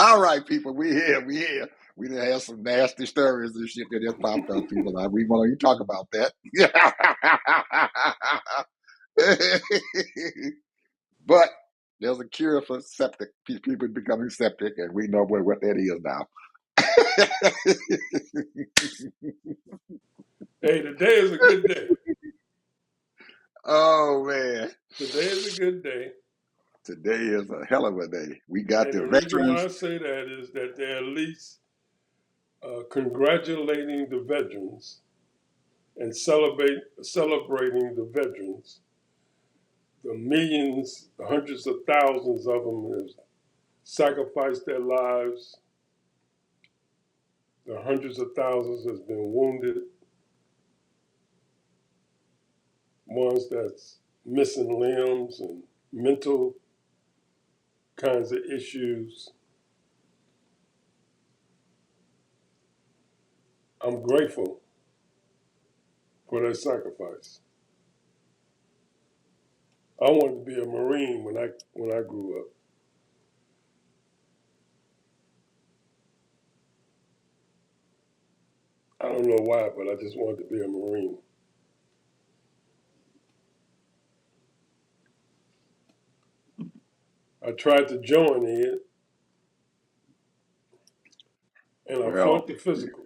All right, people, we here. We done had some nasty stories and shit that just popped up, people. We want to talk about that. But there's a cure for septic. People becoming septic, and we know what that is now. Hey, today is a good day. Oh man, Today is a good day. today is a hell of a day. We got And the the reason why veterans. I say that is that they're at least congratulating the veterans and celebrating the veterans. The millions, the hundreds of thousands of them have sacrificed their lives. The hundreds of thousands has been wounded. Ones that's missing limbs and mental kinds of issues. I'm grateful for their sacrifice. I wanted to be a Marine when I grew up. I don't know why, but I just wanted to be a Marine. I tried to join in, and I Well, flunked the physical.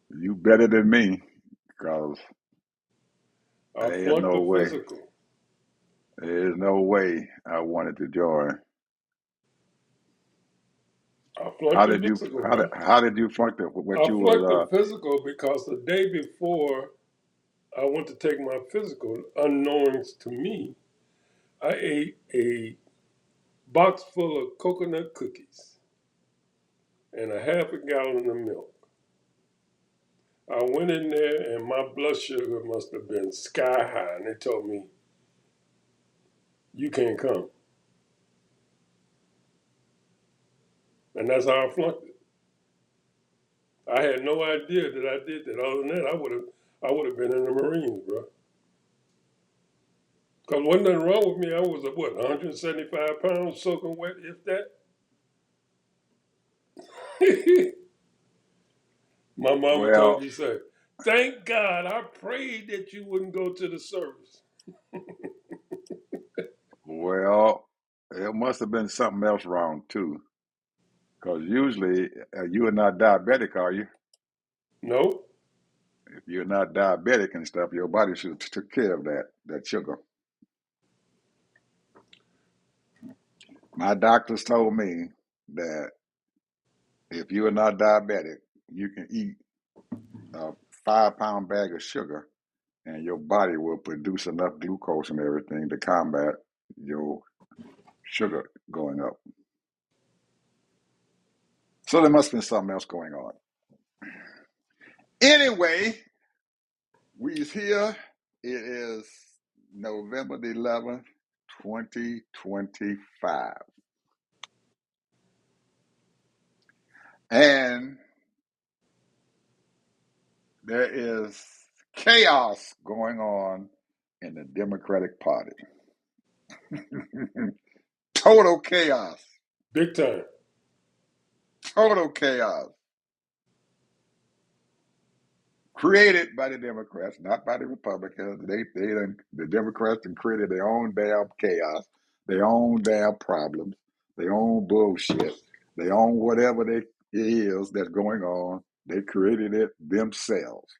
you better than me, because I there is flunked no the way. physical. There is no way I wanted to join. I flunked the physical, bro. How did you function? What I you flunked was the physical because the day before I went to take my physical, unknowns to me, I ate a box full of coconut cookies and a half a gallon of milk. I went in there and my blood sugar must have been sky high, and they told me, you can't come. And that's how I flunked it. I had no idea that I did that. Other than that, I would have been in the Marines, bro. Because wasn't nothing wrong with me. I was, 175 pounds soaking wet, if that. My mama told well, me, say, thank God I prayed that you wouldn't go to the service. well, it must have been something else wrong too. Because usually you are not diabetic, are you? Nope. If you're not diabetic and stuff, your body should have took care of that sugar. My doctors told me that if you are not diabetic, you can eat a 5 pound bag of sugar, and your body will produce enough glucose and everything to combat your sugar going up. So there must have been something else going on. Anyway, we's here. It is November the 11th, 2025. And there is chaos going on in the Democratic Party. Total chaos. Big time. Total chaos. Created by the Democrats, not by the Republicans. The Democrats have created their own damn chaos, their own damn problems, their own bullshit, their own whatever it is that's going on. They created it themselves.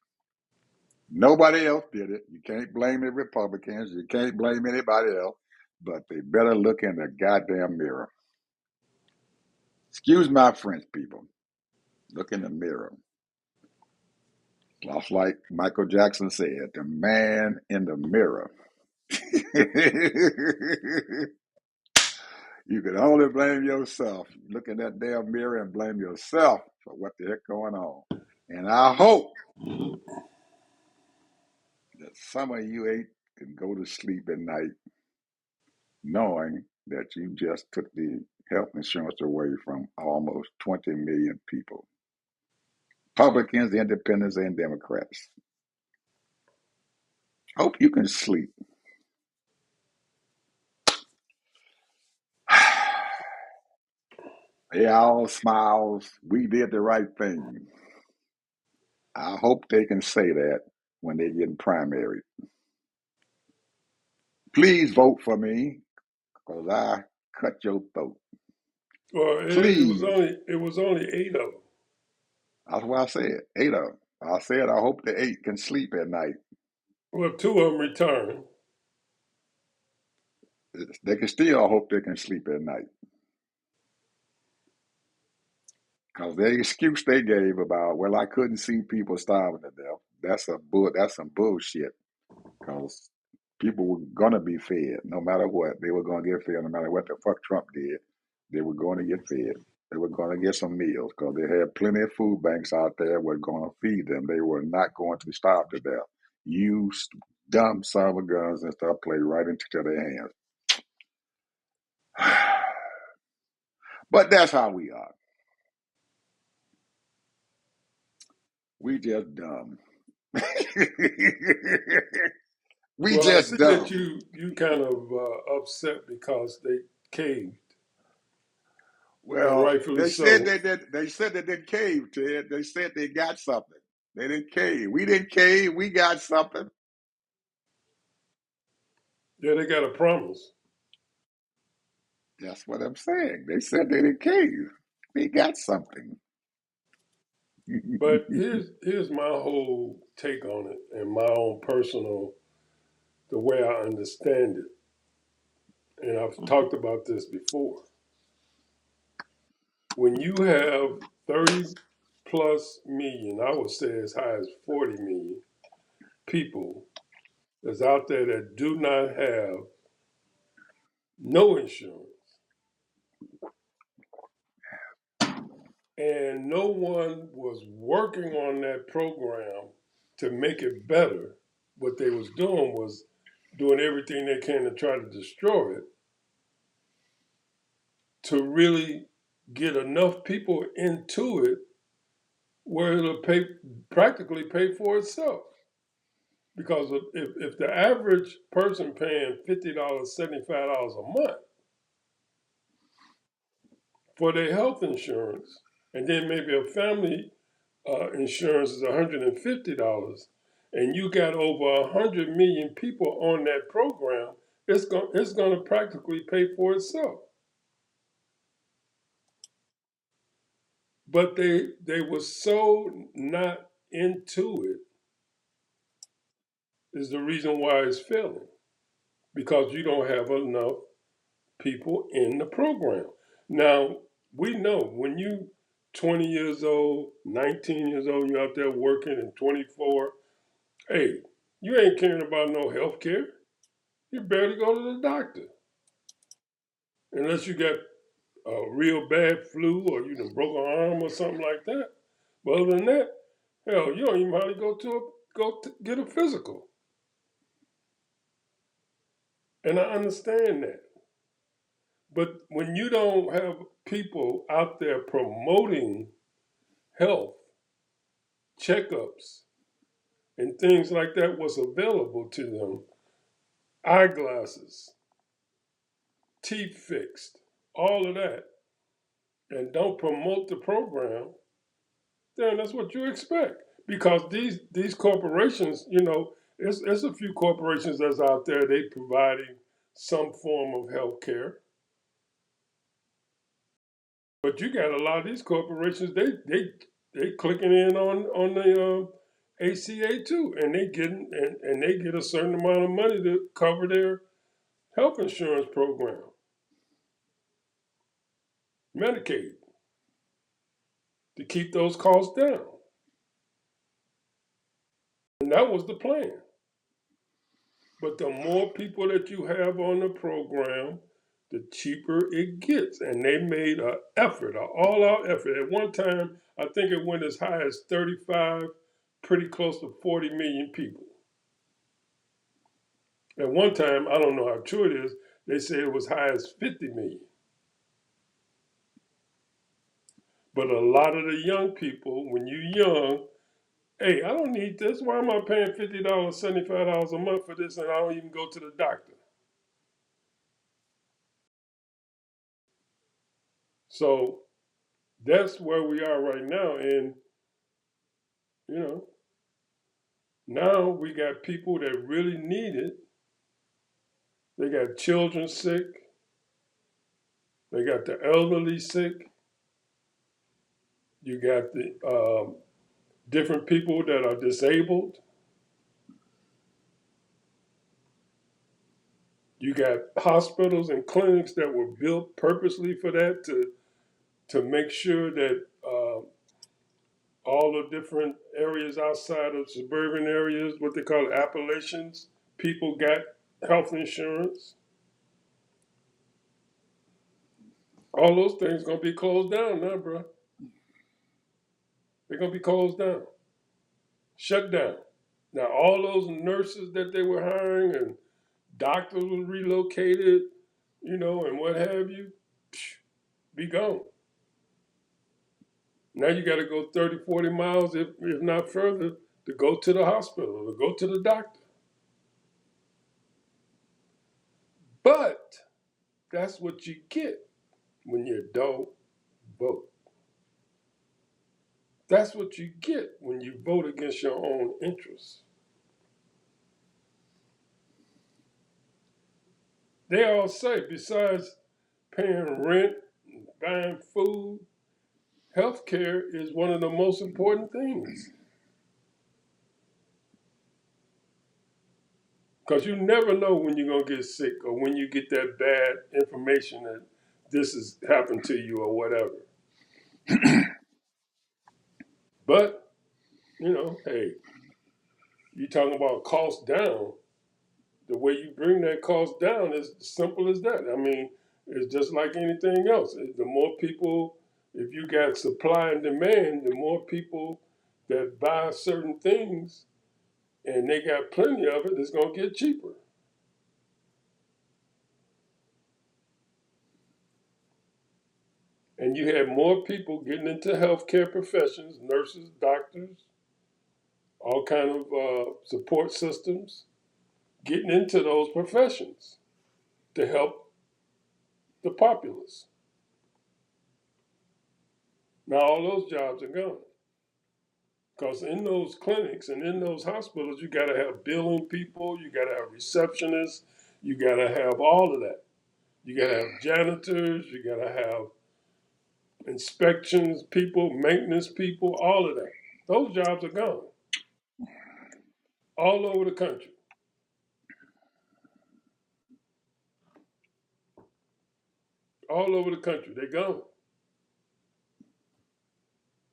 Nobody else did it. You can't blame the Republicans. You can't blame anybody else. But they better look in the goddamn mirror. Excuse my French, people. Look in the mirror. Just like Michael Jackson said, the man in the mirror. You can only blame yourself. Look in that damn mirror and blame yourself for what the heck going on. And I hope that some of you ain't can go to sleep at night knowing that you just took the health insurance away from almost 20 million people. Republicans, independents, and Democrats. Hope you can sleep. They all smiles. We did the right thing. I hope they can say that when they get primary. Please vote for me, because I cut your throat. Well, Please. it was only 8 of them. That's what I said. 8 of them. I said I hope the 8 can sleep at night. Well, 2 of them returned. They can still hope they can sleep at night. Because the excuse they gave about, well, I couldn't see people starving to death. That's some bullshit. Because people were gonna be fed no matter what. They were gonna get fed no matter what the fuck Trump did. They were going to get fed. They were going to get some meals because they had plenty of food banks out there were going to feed them. They were not going to starve to death. You dumb son of guns and stuff play right into their hands. But that's how we are. We just dumb. We Well, I just see that dumb. you kind of upset because they caved, and Well, rightfully so. they said they didn't cave, Ted. They said they got something. They didn't cave. We didn't cave. We got something. Yeah, they got a promise. That's what I'm saying. They said they didn't cave. We got something. But here's my whole take on it, and my own personal the way I understand it. And I've talked about this before. When you have 30 plus million, I would say as high as 40 million people that's out there that do not have no insurance, and no one was working on that program to make it better. What they was doing was doing everything they can to try to destroy it, to really get enough people into it where it'll practically pay for itself. Because if the average person paying $50, $75 a month for their health insurance, and then maybe a family insurance is $150, and you got over 100 million people on that program, it's going to practically pay for itself. But they were so not into it is the reason why it's failing, because you don't have enough people in the program. Now, we know when you 20 years old, 19 years old, you're out there working, and 24, hey, you ain't caring about no health care. You barely go to the doctor unless you got a real bad flu or you done broke an arm or something like that. But other than that, hell, you don't even hardly go to get a physical. And I understand that. But when you don't have people out there promoting health, checkups, and things like that was available to them, eyeglasses, teeth fixed, all of that, and don't promote the program, then that's what you expect. Because these corporations, it's a few corporations that's out there, they providing some form of health care. But you got a lot of these corporations, they clicking in on the ACA too, and they get a certain amount of money to cover their health insurance program, Medicaid, to keep those costs down. And that was the plan. But the more people that you have on the program, the cheaper it gets. And they made an effort, an all-out effort. At one time, I think it went as high as 35, pretty close to 40 million people. At one time, I don't know how true it is, they say it was high as 50 million. But a lot of the young people, when you're young, hey, I don't need this. Why am I paying $50, $75 a month for this and I don't even go to the doctor? So that's where we are right now. And, you know, now we got people that really need it. They got children sick. They got the elderly sick. You got the different people that are disabled. You got hospitals and clinics that were built purposely for that to make sure that all the different areas outside of suburban areas, what they call Appalachians, people got health insurance. All those things gonna be closed down now, bro. They're gonna be closed down, shut down. Now all those nurses that they were hiring and doctors were relocated, and what have you, be gone. Now you got to go 30, 40 miles, if not further, to go to the hospital, to go to the doctor. But that's what you get when you don't vote. That's what you get when you vote against your own interests. They all say, besides paying rent, buying food, healthcare is one of the most important things. Because you never know when you're going to get sick or when you get that bad information that this has happened to you or whatever. But, hey, you talking about cost down. The way you bring that cost down is simple as that. I mean, it's just like anything else. The more people, if you got supply and demand, the more people that buy certain things and they got plenty of it, it's going to get cheaper. And you have more people getting into healthcare professions, nurses, doctors, all kind of support systems, getting into those professions to help the populace. Now all those jobs are gone. Because in those clinics and in those hospitals, you got to have billing people, you got to have receptionists, you got to have all of that. You got to have janitors, you got to have inspections people, maintenance people, all of that. Those jobs are gone all over the country. All over the country. They're gone.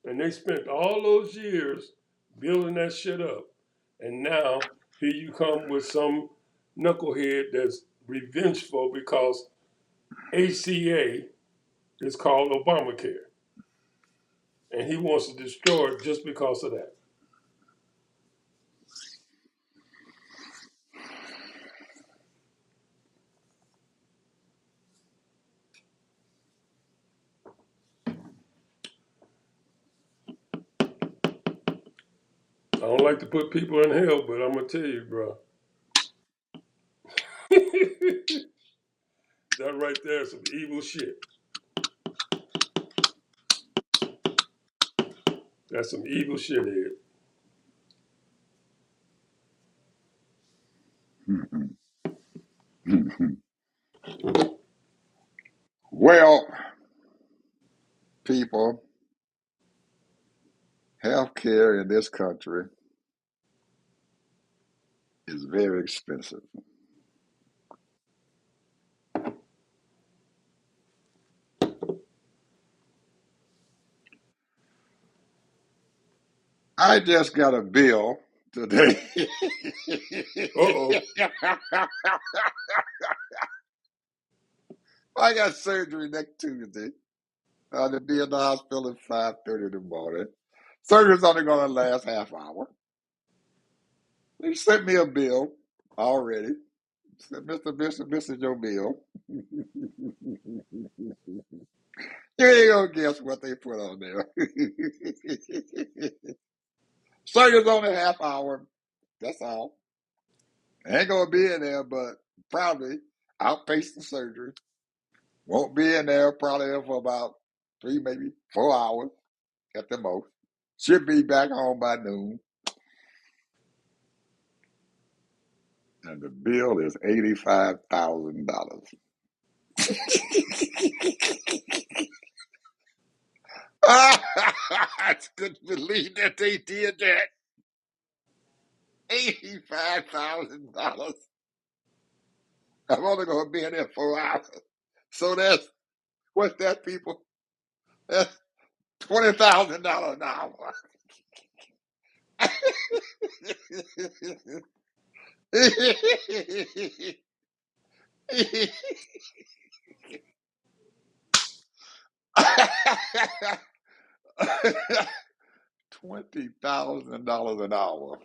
And they spent all those years building that shit up. And now here you come with some knucklehead that's revengeful because ACA is called Obamacare. And he wants to destroy it just because of that. I don't like to put people in hell, but I'm going to tell you, bro. That right there is some evil shit. That's some evil shit, Ed. Well, people, healthcare in this country is very expensive. I just got a bill today. Uh-oh. I got surgery next Tuesday. I'll be in the hospital at 5:30 in the morning. Surgery's only going to last half hour. They sent me a bill already. Said, Mr. Bishop, this is your bill. You ain't gonna guess what they put on there. Surgery's only half hour. That's all. I ain't gonna be in there, but probably outpatient surgery. Won't be in there probably for about 3, maybe 4 hours at the most. Should be back home by noon. And the bill is $85,000. I couldn't believe that they did that. $85,000. I'm only going to be in there 4 hours. So what's that, people? That's $20,000 an hour. 20,000 an hour.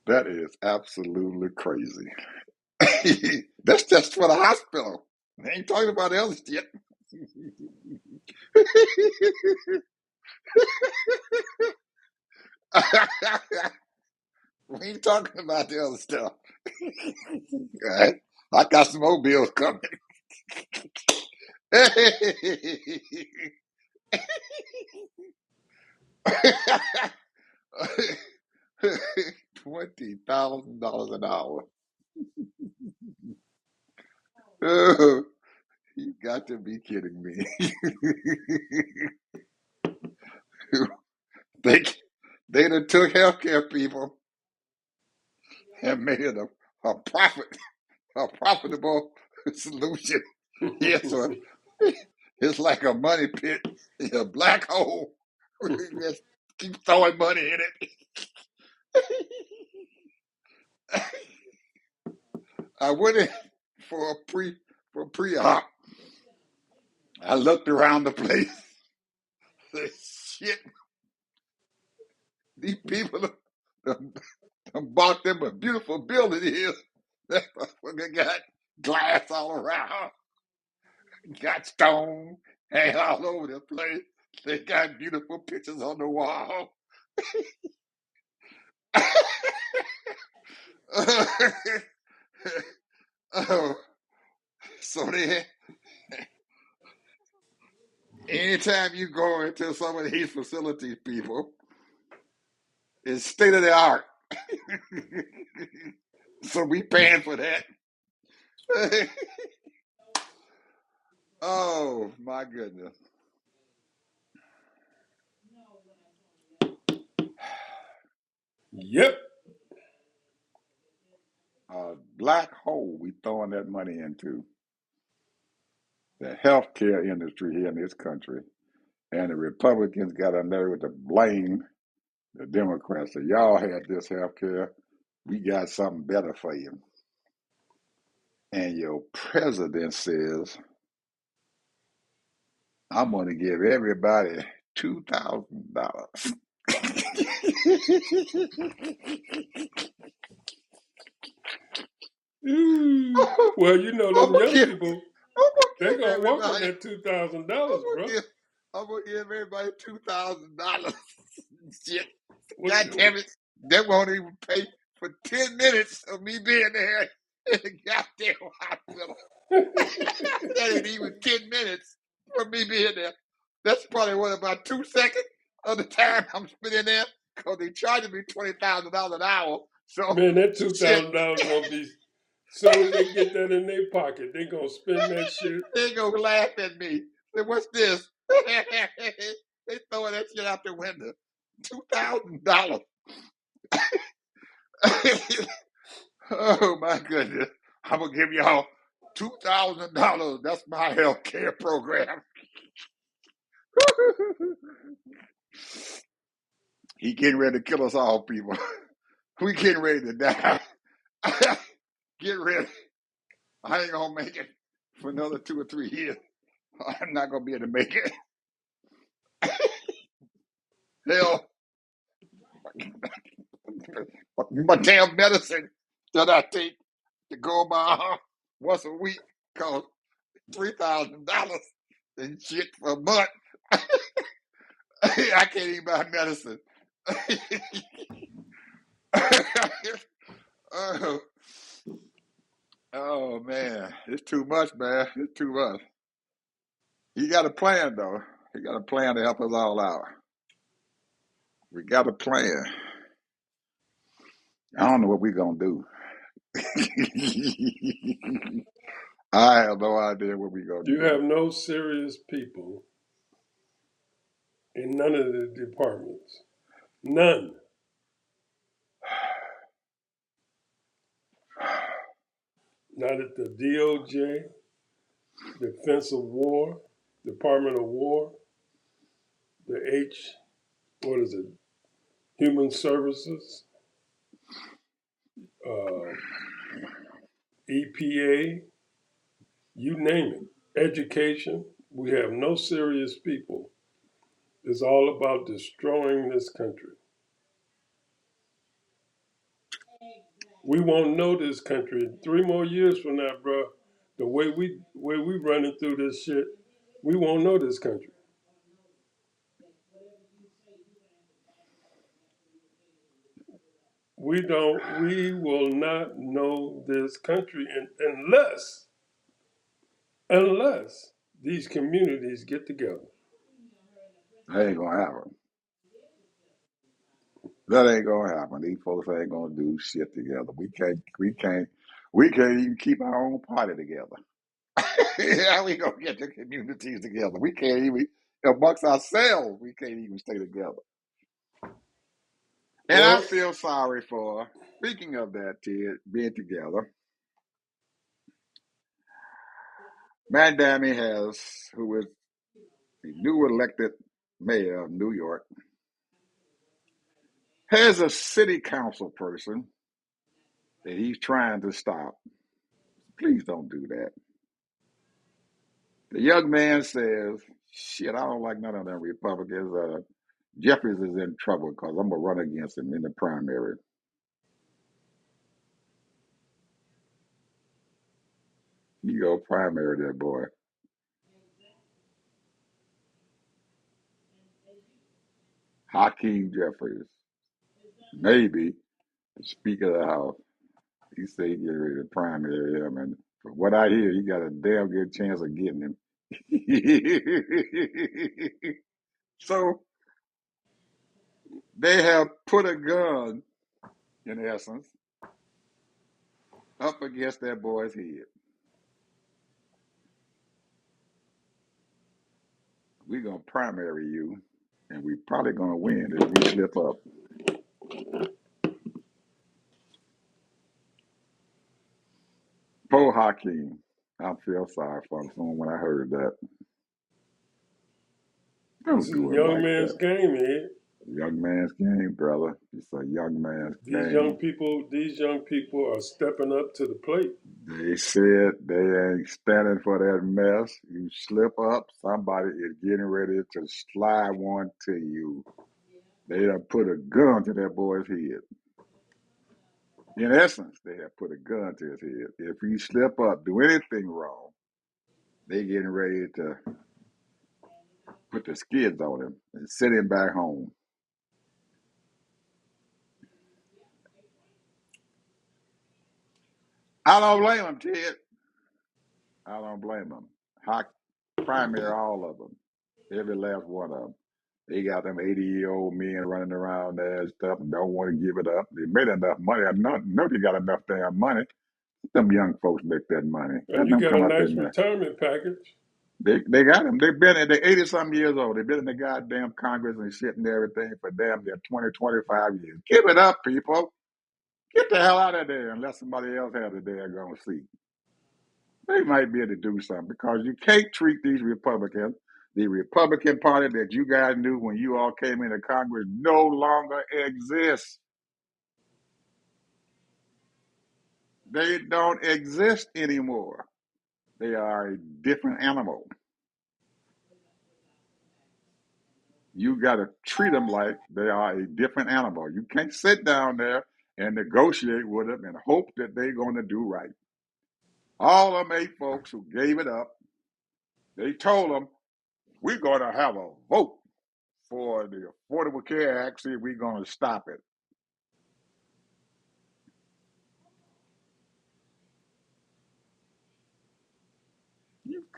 That is absolutely crazy. That's just for the hospital. They ain't talking about the other shit. We ain't talking about the other stuff. All right. I got some more bills coming. 20,000 an hour. Oh, you got to be kidding me. they they done took healthcare people and made it a profitable solution. Yes, sir. It's like a money pit, a black hole. Just keep throwing money in it. I went in for a pre-op. I looked around the place. Said, shit, these people bought them a beautiful building here. That motherfucker got glass all around, got stone hanging all over the place. They got beautiful pictures on the wall. Oh, so they, anytime you go into some of these facilities, people, it's state of the art. So we paying for that. Oh my goodness. Yep. A black hole we throwing that money into the healthcare industry here in this country. And the Republicans got a nerve to blame the Democrats. So y'all had this healthcare. We got something better for you. And your president says, I'm going to give everybody $2,000. Well, you know I'm them gonna young give, people, I'm gonna they give gonna walk on everybody, that I'm $2,000, gonna bro. give, I'm gonna give everybody $2,000. Shit, What, God damn it, they won't even pay for 10 minutes of me being there in the goddamn hospital. That ain't even 10 minutes for me being there. That's probably what about 2 seconds of the time I'm spending there because they charging me $20,000 an hour. So man, that shit, $2,000 gonna be, soon as they get that in their pocket, they gonna spend that shit. they gonna laugh at me. Say, what's this? They throwing that shit out the window. $2,000. Oh my goodness! I'm gonna give y'all $2,000. That's my health care program. He getting ready to kill us all, people. We getting ready to die. Get ready. I ain't gonna make it for another 2 or 3 years. I'm not gonna be able to make it. Hell, my damn medicine that I take to go on my arm once a week costs $3,000 and shit for a month. I can't even buy medicine. Oh, Oh man, it's too much, man. It's too much. He got a plan though. He got a plan to help us all out. We got a plan. I don't know what we're gonna do. I have no idea what we're gonna You do. have no serious people in none of the departments. None. Not at the DOJ, Defense of War, Department of War, the what is it, Human Services, uh, EPA, you name it, education. We have no serious people. It's all about destroying this country. We won't know this country 3 more years from now, bro. The way we running through this shit, we won't know this country. We will not know this country unless these communities get together. That ain't gonna happen. That ain't gonna happen. These folks ain't gonna do shit together. We can't even keep our own party together. How we gonna get the communities together? We can't even amongst ourselves. We can't even stay together. And I Well, feel sorry for. Speaking of that, Ted, being together, Matt Dammy who is the new elected mayor of New York, has a city council person that he's trying to stop. Please don't do that. The young man says, shit, I don't like none of them Republicans. Jeffries is in trouble because I'm going to run against him in the primary. You go primary that boy. Hakeem Jeffries, maybe the Speaker of the House. He said he get ready to primary him. And from what I hear, he got a damn good chance of getting him. So they have put a gun, in essence, up against that boy's head. We're going to primary you, and we're probably going to win if you slip up. Poor Hakeem. I feel sorry for him when I heard that. this Don't is a do him young like man's that. game here. Young man's game, brother. It's a young man's game. These young people are stepping up to the plate. They said they ain't standing for that mess. You slip up, somebody is getting ready to slide one to you. They have put a gun to that boy's head. In essence, they have put a gun to his head. If you slip up, do anything wrong, they getting ready to put the skids on him and send him back home. I don't blame him, Ted. I don't blame them. Hot primary, all of them. Every last one of them. They got them 80-year-old men running around there and stuff and don't want to give it up. They made enough money. I know they got enough damn money. Let them young folks make that money. And Let you them got a come up nice in there. retirement package. They got them. They're 80 some years old. They've been in the goddamn Congress and shit and everything for damn near 20, 25 years. Give it up, people. Get the hell out of there and let somebody else have the daggone seat. They might be able to do something because you can't treat these Republicans, the Republican Party that you guys knew when you all came into Congress no longer exists. They don't exist anymore. They are a different animal. You got to treat them like they are a different animal. You can't sit down there and negotiate with them and hope that they're going to do right. All of them 8 folks who gave it up, they told them, we're going to have a vote for the Affordable Care Act, see if we're going to stop it.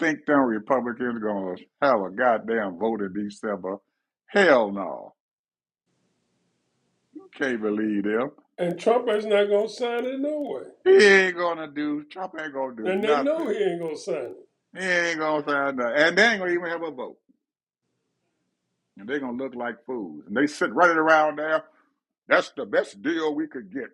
think them Republicans gonna have a goddamn vote in December? Hell no. You can't believe them. And Trump is not going to sign it no way. Trump ain't gonna do And they know nothing. he ain't going to sign it. He ain't gonna sign nothing. And they ain't gonna even have a vote. And they gonna look like fools. And they sit running around there. That's the best deal we could get.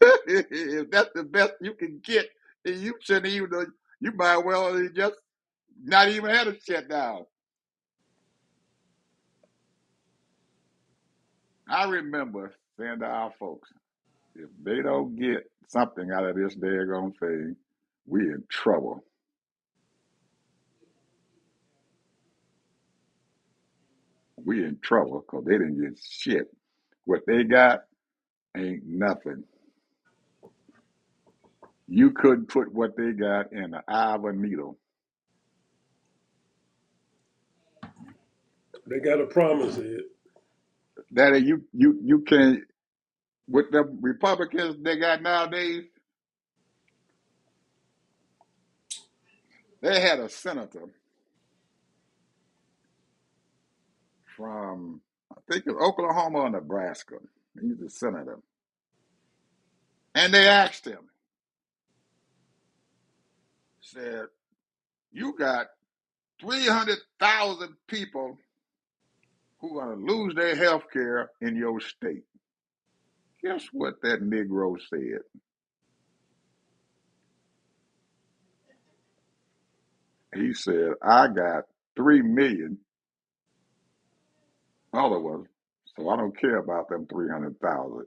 If that's the best you can get, then you shouldn't even, you might well just not even have a shutdown. I remember saying to our folks, if they don't get something out of this daggone thing, we in trouble. We in trouble because they didn't get shit. What they got ain't nothing. You couldn't put what they got in the eye of a needle. They got a promise here. That you can't with the Republicans they got nowadays. They had a senator from I think it's Oklahoma or Nebraska. He's a senator, and they asked him, said, "You got 300,000 people who are going to lose their health care in your state." Guess what that Negro said? He said, "I got 3 million other ones, so I don't care about them 300,000."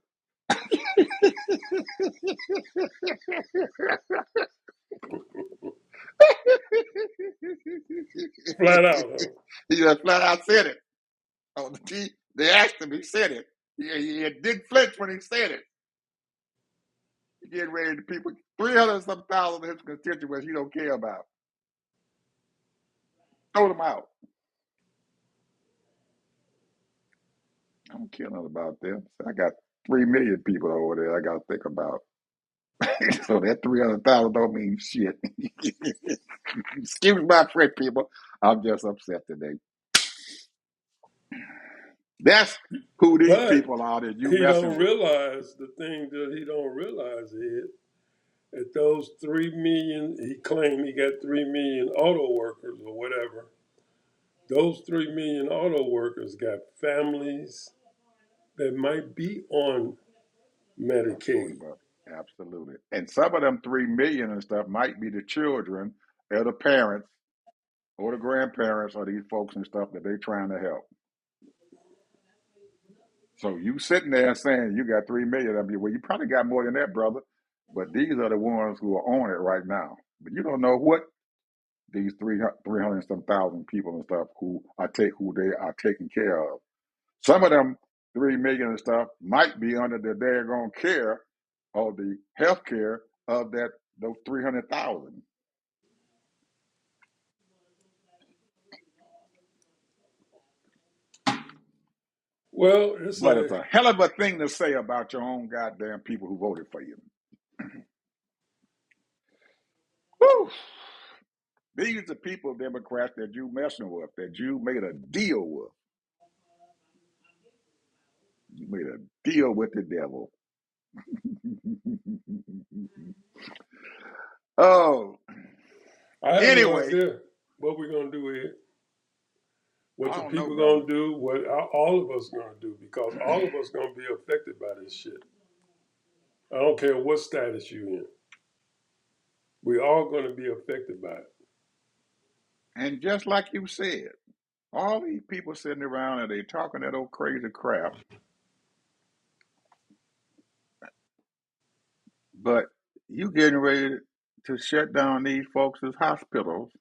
Flat out, huh? He just flat out said it. Oh, they asked him, he said it. He didn't flinch when he said it. He getting ready to people, 300 some thousand of his constituents he don't care about. Throw them out. I don't care nothing about them. I got 3 million people over there I got to think about. So that 300,000 don't mean shit. Excuse my French people. I'm just upset today. That's who these But people are that you he don't messing with. realize the thing that he don't realize is that those 3 million, he claimed he got 3 million auto workers or whatever. Those 3 million auto workers got families that might be on Absolutely, Medicaid. brother. Absolutely. And some of them 3 million and stuff might be the children or the parents or the grandparents or these folks and stuff that they trying to help. So you sitting there saying you got 3 million of you. Well, you probably got more than that, brother. But these are the ones who are on it right now. But you don't know what these 300 and some thousand people and stuff who they are taking care of. Some of them 3 million and stuff might be under the daggone care or the health care of those 300,000. Well, it's But a it's a hell of a thing to say about your own goddamn people who voted for you. Whew. These are the people, Democrats, that you messing with, that you made a deal with. You made a deal with the devil. Oh, I have no anyway, idea what we're gonna do here. What I the don't know, people brother. gonna do? What all of us gonna do? Because all of us gonna be affected by this shit. I don't care what status you in. We all gonna be affected by it. And just like you said, all these people sitting around and they talking that old crazy crap, but you getting ready to shut down these folks' hospitals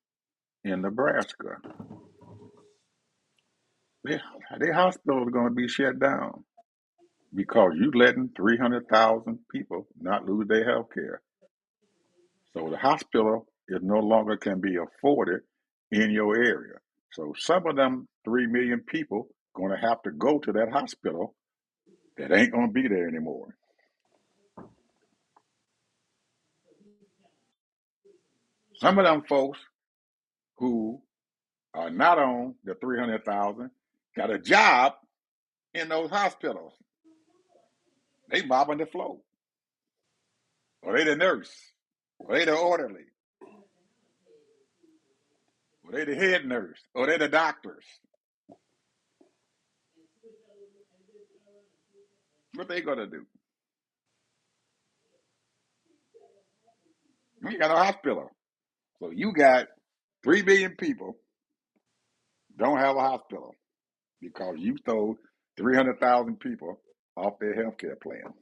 in Nebraska. Their, their hospitals are going to be shut down because you letting 300,000 people not lose their health care. So the hospital is no longer can be afforded in your area. So some of them 3 million people going to have to go to that hospital that ain't going to be there anymore. Some of them folks who are not on the 300,000 got a job in those hospitals. They mopping the floor, or they the nurse, or they the orderly, or they the head nurse, or they the doctors. What they gonna do? You ain't got no hospital. So you got 3 billion people don't have a hospital because you stole 300,000 people off their health care plan.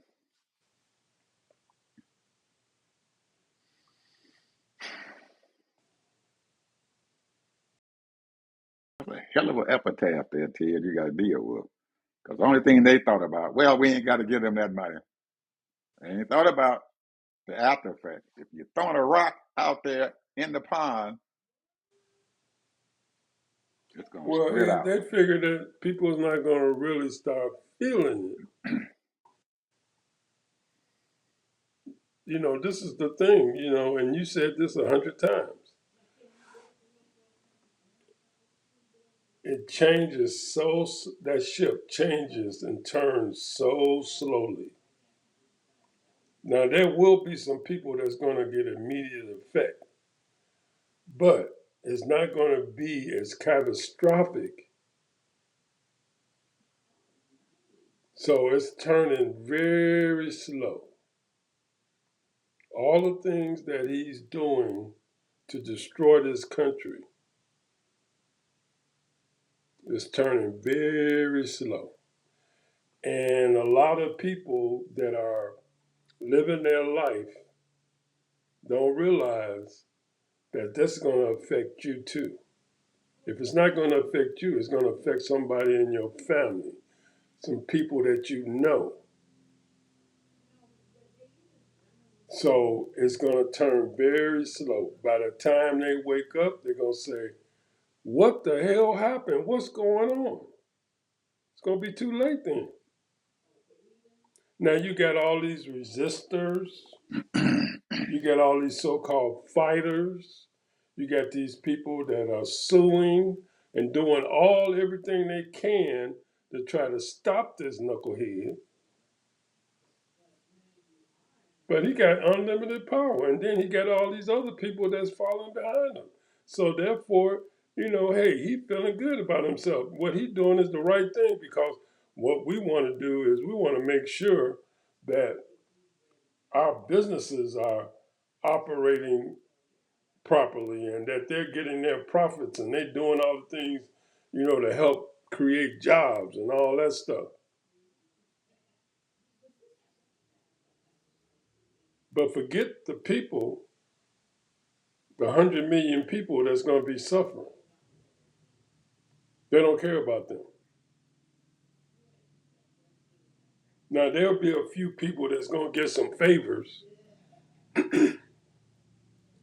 That's a hell of an epitaph there, Ted, you got to deal with. Because the only thing they thought about, well, we ain't got to give them that money. They ain't thought about the after effect. If you're throwing a rock out there in the pond, it's going to Well, spread out. they figured that people's not going to really start feeling it. This is the thing, and you said this 100 times. It changes that ship changes and turns so slowly. Now, there will be some people that's going to get immediate effect, but it's not going to be as catastrophic. So it's turning very slow. All the things that he's doing to destroy this country is turning very slow. And a lot of people that are living their life don't realize that that's going to affect you too. If it's not going to affect you, it's going to affect somebody in your family, some people that you know. So it's going to turn very slow. By the time they wake up, they're going to say, what the hell happened? What's going on? It's going to be too late then. Now you got all these resistors. You got all these so-called fighters. You got these people that are suing and doing everything they can to try to stop this knucklehead. But he got unlimited power, and then he got all these other people that's following behind him. So therefore, hey, he feeling good about himself. What he doing is the right thing because what we want to do is we want to make sure that our businesses are operating properly and that they're getting their profits and they're doing all the things, to help create jobs and all that stuff. But forget the people, the 100 million people that's going to be suffering. They don't care about them. Now, there'll be a few people that's going to get some favors,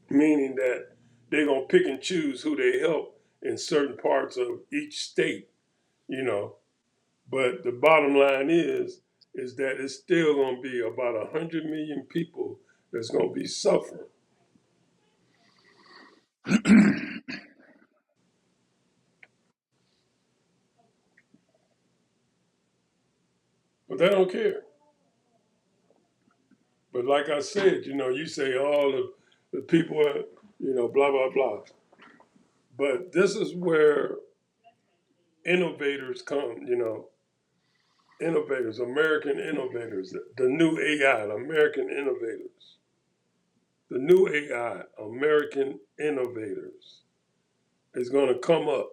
meaning that they're going to pick and choose who they help in certain parts of each state, you know. But the bottom line is that it's still going to be about 100 million people that's going to be suffering. But they don't care. But like I said, you say all the people are, blah, blah, blah. But this is where innovators come, innovators, American innovators, the new AI, American innovators. The new AI, American innovators, is going to come up.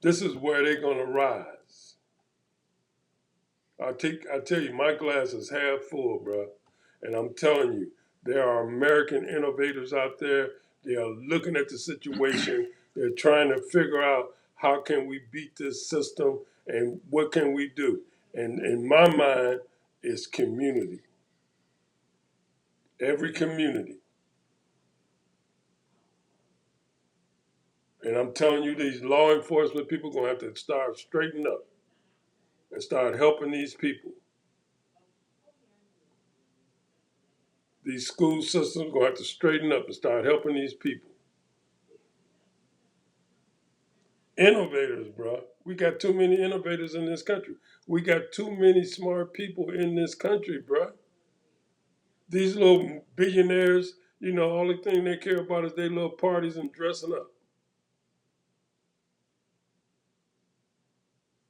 This is where they're going to rise. I tell you, my glass is half full, bro. And I'm telling you, there are American innovators out there. They are looking at the situation. They're trying to figure out how can we beat this system and what can we do. And in my mind, it's community. Every community. And I'm telling you, these law enforcement people are going to have to start straightening up and start helping these people. These school systems going to have to straighten up and start helping these people. Innovators, bro. We got too many innovators in this country. We got too many smart people in this country, bro. These little billionaires, all the thing they care about is their little parties and dressing up.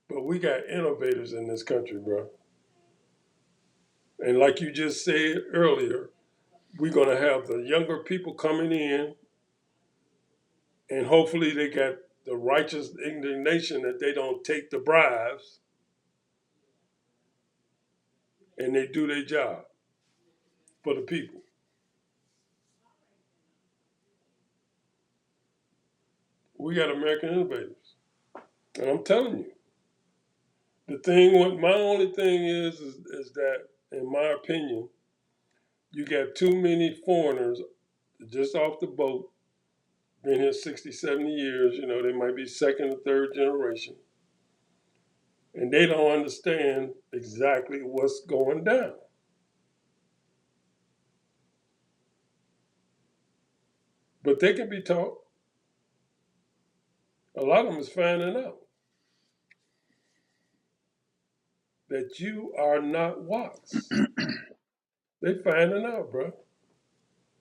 But we got innovators in this country, bro. And like you just said earlier, we're going to have the younger people coming in, and hopefully they got the righteous indignation that they don't take the bribes and they do their job for the people. We got American innovators. And I'm telling you, my only thing is that, in my opinion, you got too many foreigners just off the boat, been here 60, 70 years, they might be second or third generation, and they don't understand exactly what's going down. But they can be taught. A lot of them is finding out that you are not Watts. They finding out, bro.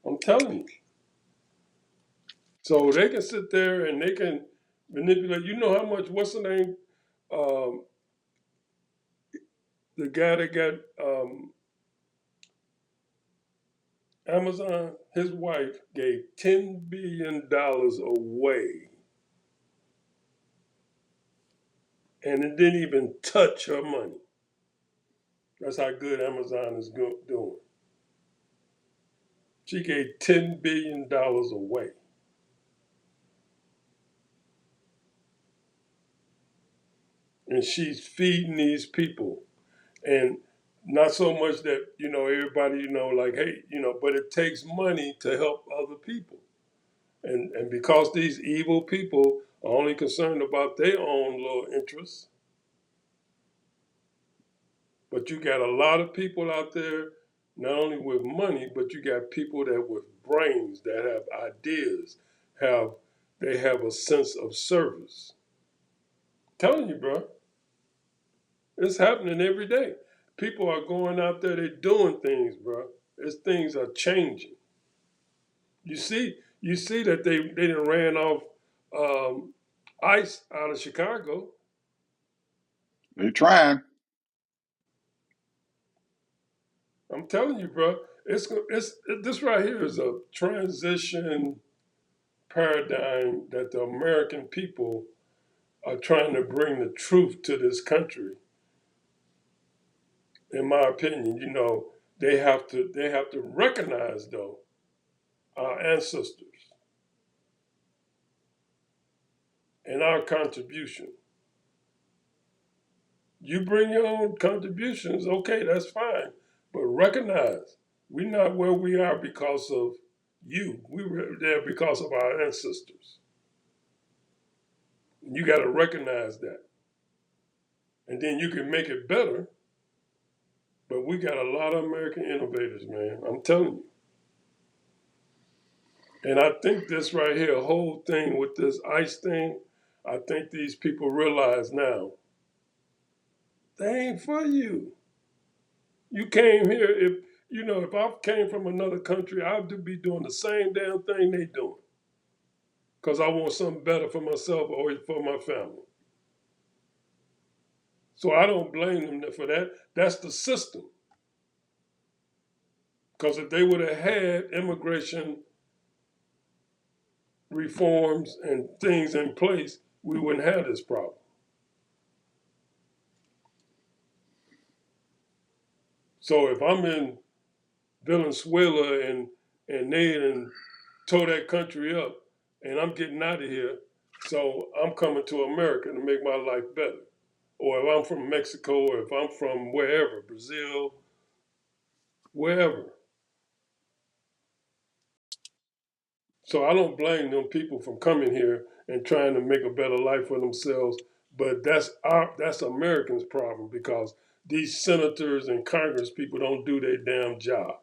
I'm telling you. So they can sit there and they can manipulate. You know how much, what's the name? Um, the guy that got Amazon, his wife gave $10 billion away. And it didn't even touch her money. That's how good Amazon is doing. She gave $10 billion away. And she's feeding these people. And not so much that, everybody, like, hey, but it takes money to help other people. And because these evil people are only concerned about their own little interests, but you got a lot of people out there, not only with money, but you got people that with brains, that have ideas, they have a sense of service. I'm telling you, bro, it's happening every day. People are going out there, they're doing things, bro. Things are changing. You see that they done ran off ICE out of Chicago. They trying. I'm telling you, bro. This right here is a transition paradigm that the American people are trying to bring the truth to this country. In my opinion, they have to recognize though our ancestors and our contribution. You bring your own contributions, okay, that's fine. But recognize we're not where we are because of you. We were there because of our ancestors. You got to recognize that. And then you can make it better. But we got a lot of American innovators, man. I'm telling you. And I think this right here, whole thing with this ICE thing, I think these people realize now, they ain't for you. You came here, if I came from another country, I'd be doing the same damn thing they doing. Because I want something better for myself or for my family. So I don't blame them for that. That's the system. Because if they would have had immigration reforms and things in place, we wouldn't have this problem. So if I'm in Venezuela and they done tore that country up and I'm getting out of here, so I'm coming to America to make my life better. Or if I'm from Mexico or if I'm from wherever, Brazil, wherever. So I don't blame them people from coming here and trying to make a better life for themselves. But that's Americans' problem because these senators and Congress people don't do their damn job.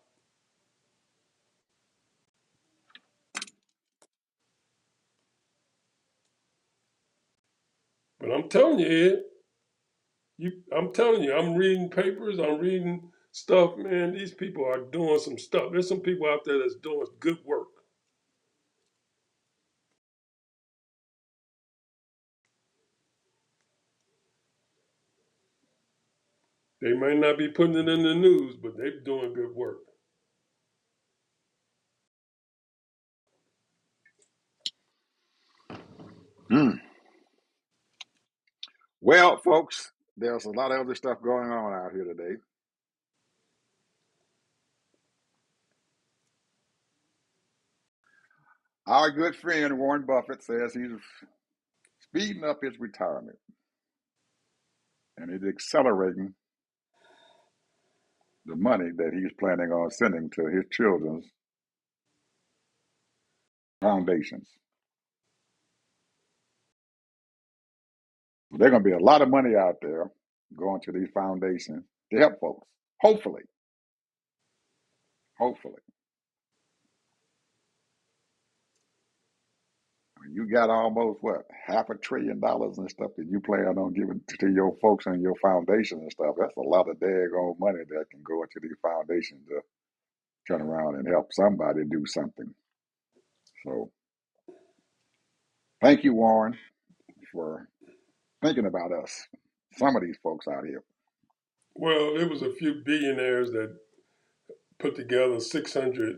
But I'm telling you, Ed, I'm telling you, I'm reading papers, I'm reading stuff, man. These people are doing some stuff. There's some people out there that's doing good work. They might not be putting it in the news, but they're doing good work. Hmm. Well, folks, there's a lot of other stuff going on out here today. Our good friend Warren Buffett says he's speeding up his retirement and he's accelerating the money that he's planning on sending to his children's foundations. There's going to be a lot of money out there going to these foundations to help folks. Hopefully, hopefully. You got almost what, $500 billion and stuff that you plan on giving to your folks and your foundation and stuff. That's a lot of daggone money that can go into these foundations to turn around and help somebody do something. So thank you, Warren, for thinking about us. Some of these folks out here. Well, there was a few billionaires that put together 600,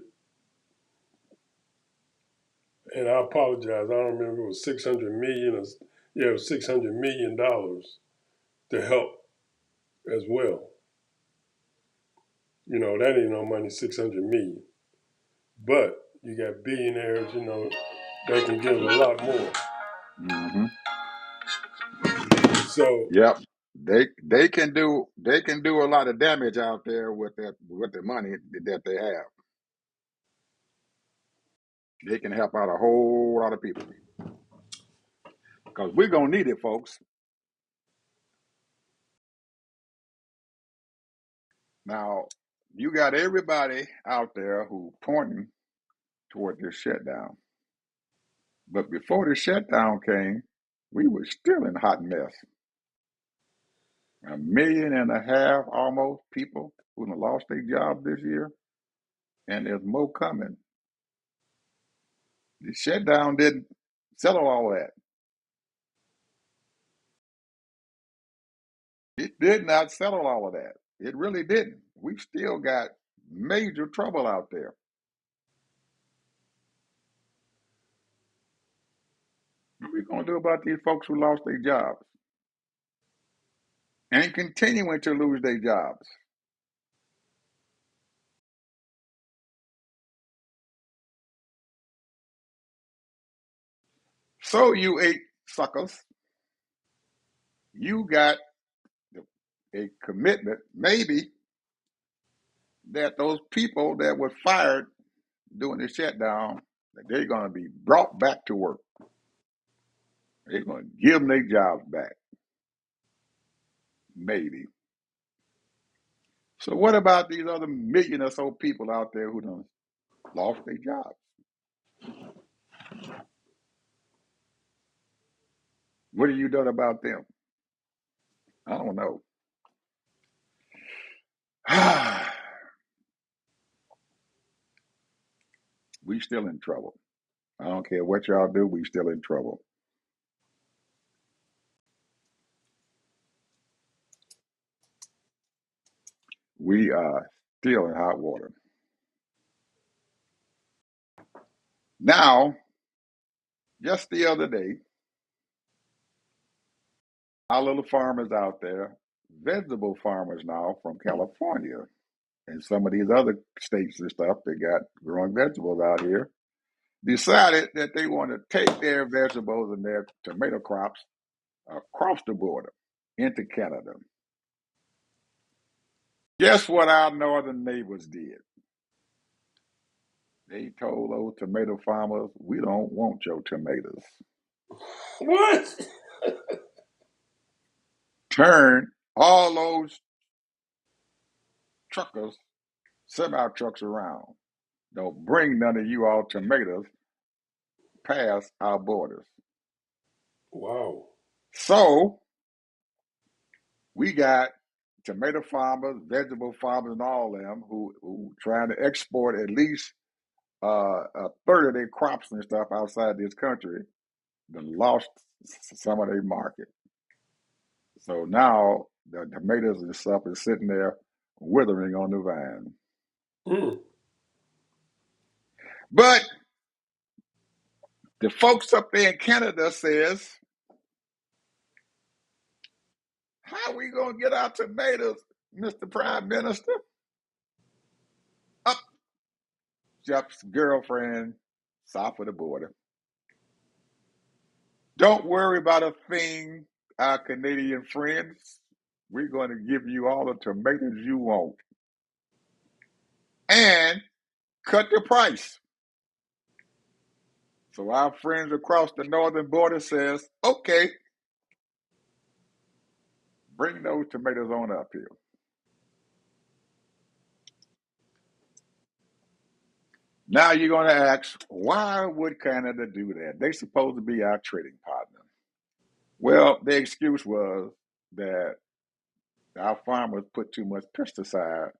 and I apologize, I don't remember if it was 600 million or, yeah, it was $600 million to help as well. You know, that ain't no money, 600 million. But you got billionaires, you know, that can give a lot more. Mm-hmm. So, Yep. They can do a lot of damage out there with the money that they have. They can help out a whole lot of people because we're gonna need it, folks. Now, you got everybody out there who pointing toward this shutdown. But before the shutdown came, we were still in a hot mess. 1.5 million almost people who have lost their jobs this year, and there's more coming. The shutdown didn't settle all that. It did not settle all of that. It really didn't. We've still got major trouble out there. What are we going to do about these folks who lost their jobs and continuing to lose their jobs? So, you eight suckers, you got a commitment, maybe, that those people that were fired during the shutdown, that they're going to be brought back to work. They're going to give them their jobs back, maybe. So what about these other million or so people out there who done lost their jobs? What have you done about them? I don't know. We still in trouble. I don't care what y'all do, we still in trouble. We are still in hot water. Now, just the other day, our little farmers out there, vegetable farmers now from California and some of these other states and stuff that got growing vegetables out here, decided that they want to take their vegetables and their tomato crops across the border into Canada. Guess what our northern neighbors did? They told those tomato farmers, we don't want your tomatoes. what? Turn all those truckers, semi trucks around. Don't bring none of you all tomatoes past our borders. Wow. So we got tomato farmers, vegetable farmers, and all of them who trying to export at least a third of their crops and stuff outside this country. Then lost some of their market. So now the tomatoes and stuff is sitting there withering on the vine. Mm. But the folks up there in Canada says, how we gonna get our tomatoes, Mr. Prime Minister? Up jumps girlfriend south of the border. Don't worry about a thing, our Canadian friends. We're going to give you all the tomatoes you want and cut the price. So our friends across the northern border says, okay, bring those tomatoes on up here. Now you're going to ask, why would Canada do that? They're supposed to be our trading partner. Well, the excuse was that our farmers put too much pesticide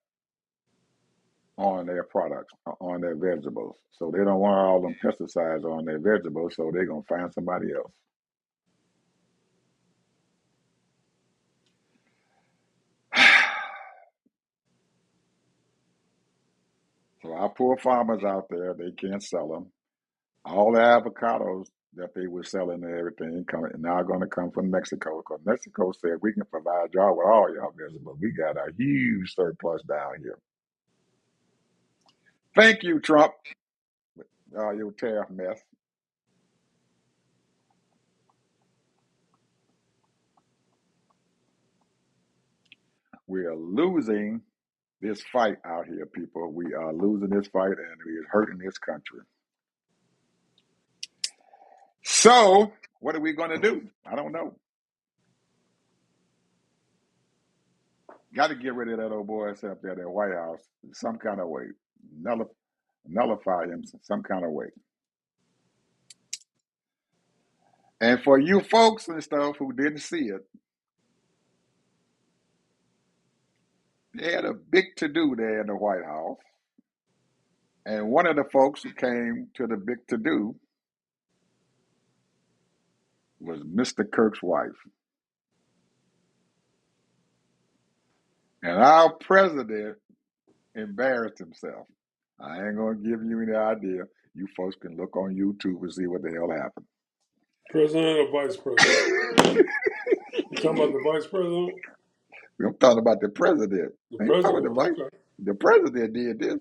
on their products, on their vegetables. So they don't want all them pesticides on their vegetables, so they're going to find somebody else. So our poor farmers out there, they can't sell them. All the avocados that they were selling and everything now going to come from Mexico because Mexico said we can provide y'all with all y'all vegetables. We got a huge surplus down here. Thank you, Trump, your tariff mess. We are losing this fight out here, people. We are losing this fight and we're hurting this country. So, what are we going to do? I don't know. Got to get rid of that old boy that's up there at the White House some kind of way. Nullify him some kind of way. And for you folks and stuff who didn't see it, they had a big to do there in the White House. And one of the folks who came to the big to do was Mr. Kirk's wife. And our president embarrassed himself. I ain't going to give you any idea. You folks can look on YouTube and see what the hell happened. President or vice president? You talking about the vice president? I'm talking about the president. The I ain't talking president, about the vice. okay. The president did this.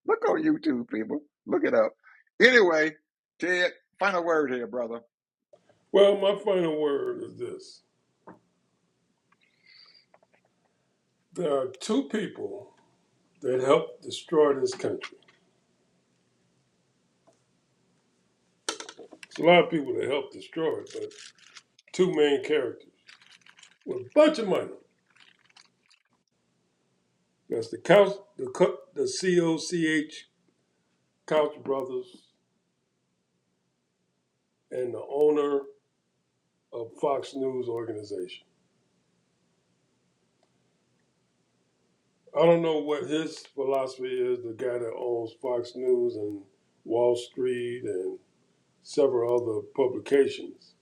Look on YouTube, people. Look it up. Anyway, Ted, final word here, brother. Well, my final word is this. There are two people that helped destroy this country. There's a lot of people that helped destroy it, but two main characters with a bunch of money. That's the COCH Couch Brothers and the owner of Fox News organization. I don't know what his philosophy is, the guy that owns Fox News and Wall Street and several other publications.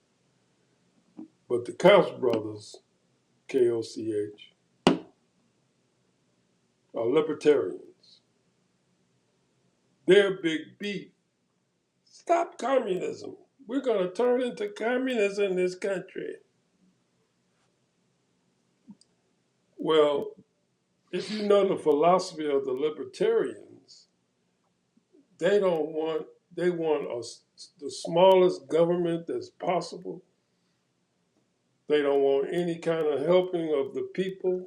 But the Couch Brothers, KOCH, are libertarians. Their big beef, stop communism. We're going to turn into communism in this country. Well, if you know the philosophy of the libertarians, they don't want, they want the smallest government that's possible. They don't want any kind of helping of the people.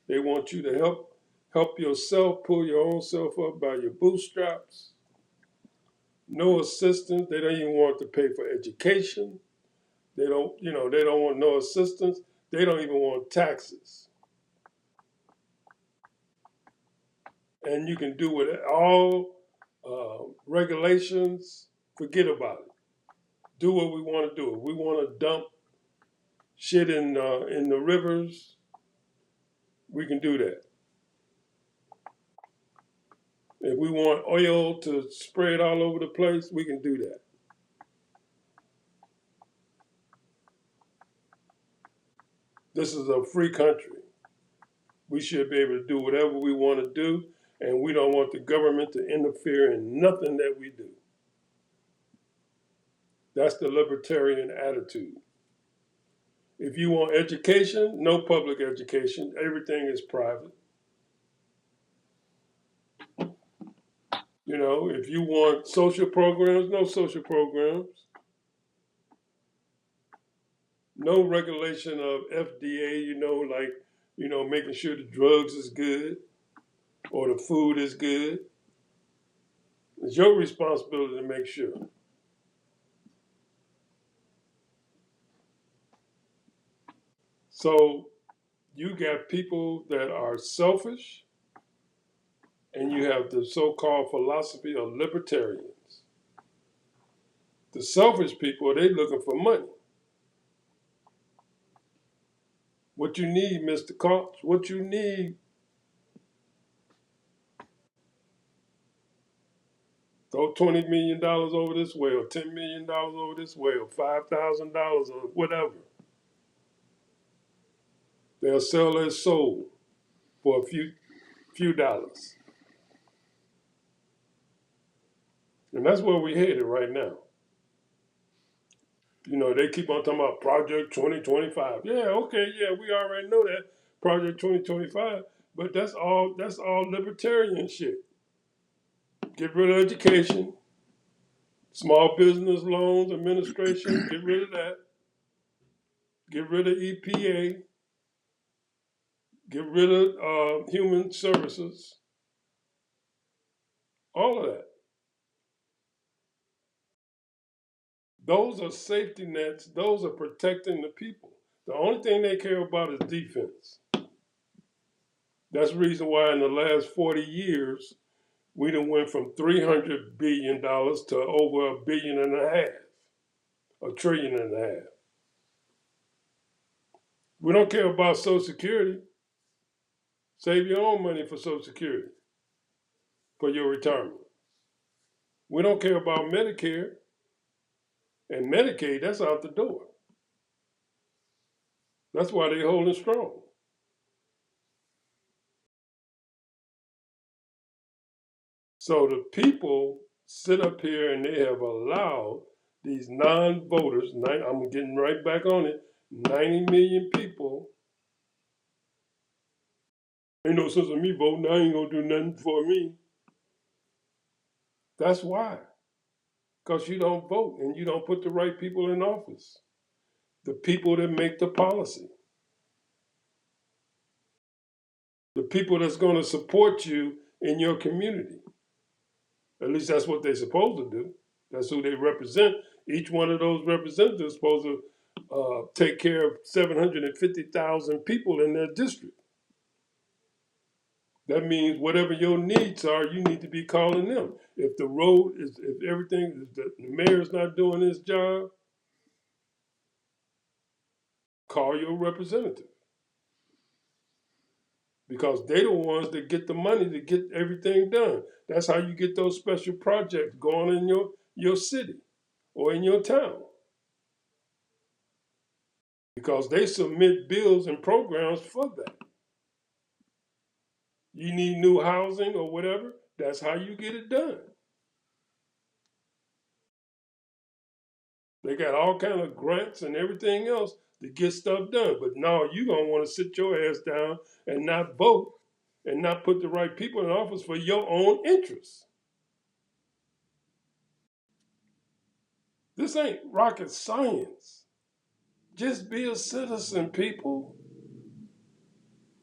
They want you to help yourself, pull your own self up by your bootstraps. No assistance. They don't even want to pay for education. They don't, they don't want no assistance. They don't even want taxes. And you can do it all regulations. Forget about it. do what we want to do. If we want to dump shit in the rivers, we can do that. If we want oil to spread all over the place, we can do that. This is a free country. We should be able to do whatever we want to do, and we don't want the government to interfere in nothing that we do. That's the libertarian attitude. If you want education, no public education. Everything is private. You know, if you want social programs, no social programs. No regulation of FDA, making sure the drugs is good or the food is good. It's your responsibility to make sure. So you got people that are selfish, and you have the so-called philosophy of libertarians. The selfish people, they looking for money. What you need, Mr. Cox, what you need, throw $20 million over this way, or $10 million over this way, or $5,000 or whatever. They'll sell their soul for a few dollars. And that's where we're headed right now. You know, they keep on talking about Project 2025. Yeah, okay, yeah, we already know that, Project 2025, but that's all libertarian shit. Get rid of education, small business loans administration, get rid of that. Get rid of EPA, get rid of human services, all of that. Those are safety nets. Those are protecting the people. The only thing they care about is defense. That's the reason why in the last 40 years, we done went from $300 billion to over $1.5 billion, $1.5 trillion. We don't care about Social Security. Save your own money for Social Security, for your retirement. We don't care about Medicare and Medicaid. That's out the door. That's why they're holding strong. So the people sit up here and they have allowed these non-voters, I'm getting right back on it, 90 million people. Ain't no sense of me voting, I ain't gonna do nothing for me. That's why. Because you don't vote and you don't put the right people in office. The people that make the policy. The people that's gonna support you in your community. At least that's what they're supposed to do. That's who they represent. Each one of those representatives is supposed to take care of 750,000 people in their district. That means whatever your needs are, you need to be calling them. If the road is, if everything, if the mayor's not doing his job, call your representative. Because they're the ones that get the money to get everything done. That's how you get those special projects going in your city or in your town. Because they submit bills and programs for that. You need new housing or whatever, that's how you get it done. They got all kind of grants and everything else to get stuff done. But now you're going to want to sit your ass down and not vote and not put the right people in office for your own interests. This ain't rocket science. Just be a citizen, people.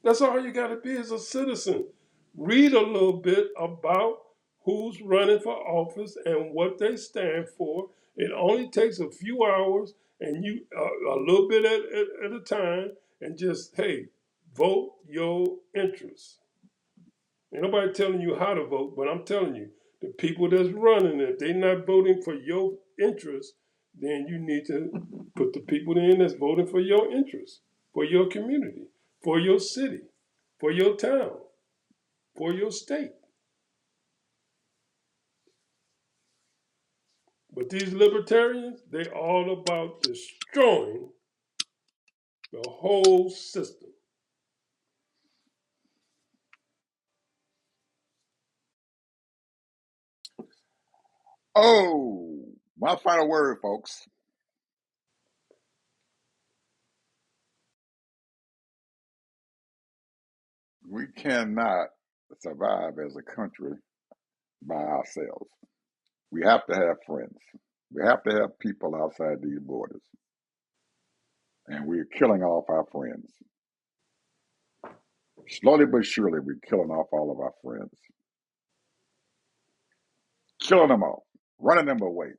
That's all you got to be is a citizen. Read a little bit about who's running for office and what they stand for. It only takes a few hours and you a little bit at a time, and just, hey, vote your interests. Ain't nobody telling you how to vote, but I'm telling you, the people that's running it, they're not voting for your interests. then you need to put the people in that's voting for your interests, for your community, for your city, for your town, for your state. But these libertarians, they all about destroying the whole system. Oh, my final word, folks. We cannot survive as a country by ourselves. We have to have friends. We have to have people outside these borders. And we're killing off our friends. Slowly but surely, we're killing off all of our friends. Killing them off, running them away.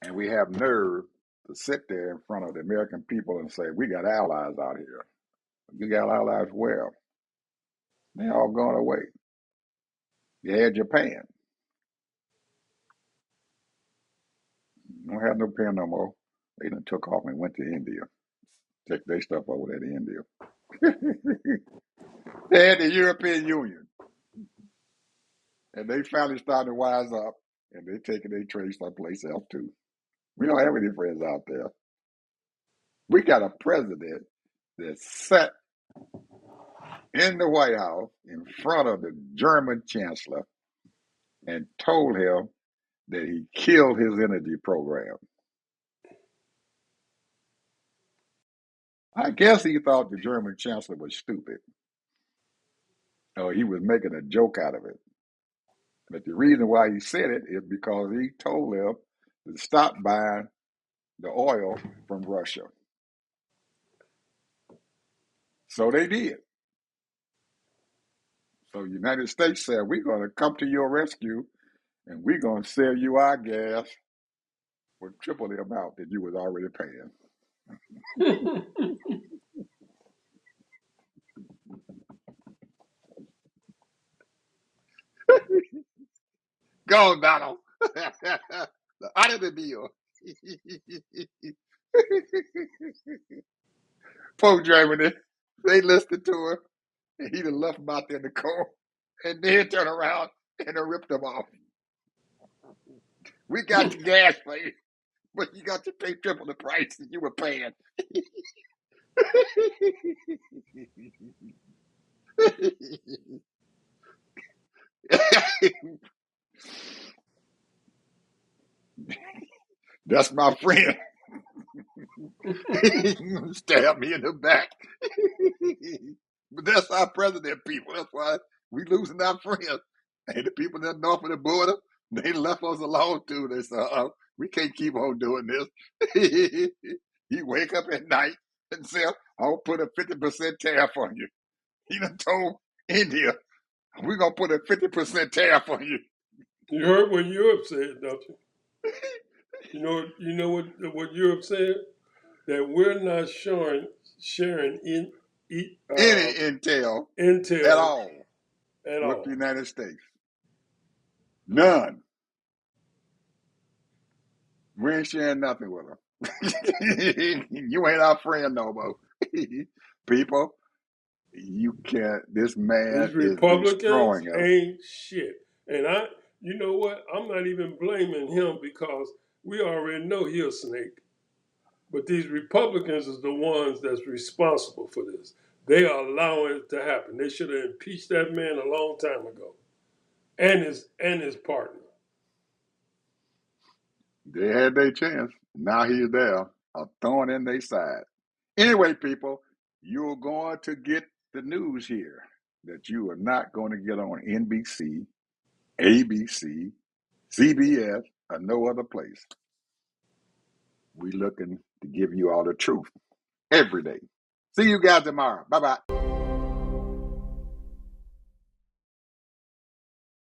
And we have nerve to sit there in front of the American people and say, we got allies out here. You got allies where? They all gone away. You had Japan. Don't have no pen no more. They done took off and went to India. Take their stuff over there to India. They had the European Union. And they finally started to wise up and they taking their trade someplace else too. We don't have any friends out there. We got a president that sat in the White House in front of the German chancellor and told him that he killed his energy program. I guess he thought the German chancellor was stupid, or he was making a joke out of it. But the reason why he said it is because he told them to stop buying the oil from Russia. So they did. So the United States said, we're going to come to your rescue and we're going to sell you our gas for triple the amount that you was already paying. Go, Donald. Out of the deal. Poor Germany. They listened to her, and he done left them out there in the cold, and then turn around and done ripped them off. We got the gas for you, but you got to pay triple the price that you were paying. That's my friend. Stab me in the back. But that's our president, people. That's why we losing our friends. And the people that north of the border, they left us alone too. They said, we can't keep on doing this. He wake up at night and say, I'll put a 50% tariff on you. He done told India, we're going to put a 50% tariff on you. You heard what Europe said, don't you? You know what Europe said? That we're not sharing Any intel at intel all at with the all. United States. None. We ain't sharing nothing with them. You ain't our friend no more. People, you can't. This man These is Republicans destroying us. ain't shit. And you know what? I'm not even blaming him because we already know he a snake. But these Republicans is the ones that's responsible for this. They are allowing it to happen. They should have impeached that man a long time ago, and his partner. They had their chance. Now he's there, a thorn in their side. Anyway, people, you're going to get the news here that you are not going to get on NBC, ABC, CBS, or no other place. We looking to give you all the truth every day. See you guys tomorrow. Bye-bye.